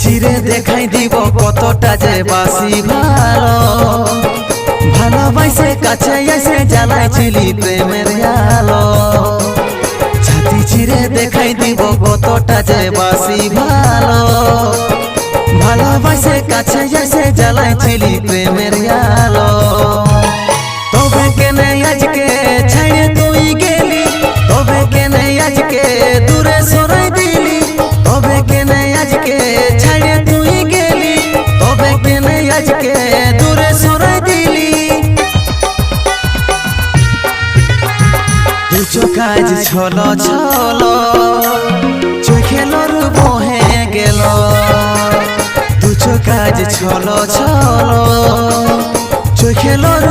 চিরে দেখাই দিব কতটা যে বাসি ভালো ভালোবাসে কাছে এসে জ্বালাইছিলি প্রেমের আলো ছাতি চিরে দেখাই দিব কতটা যে বাসি ভালো ভালোবাসে কাছে এসে জ্বালাইছিলি প্রেমের আলো তবে কেনে আজকে ছাড়ে তুই গেলি তবে কেনে আজকে দূরে সরাই দিলি তবে কেনে আজকে ছাড়ে তুই গেলি তবে কেনে আজকে দূরে সরাই দিলি দুচো কাজ ছলো ছলো চোখেলর বহে গেল দুচো কাজ ছলো ছলো চোখেলর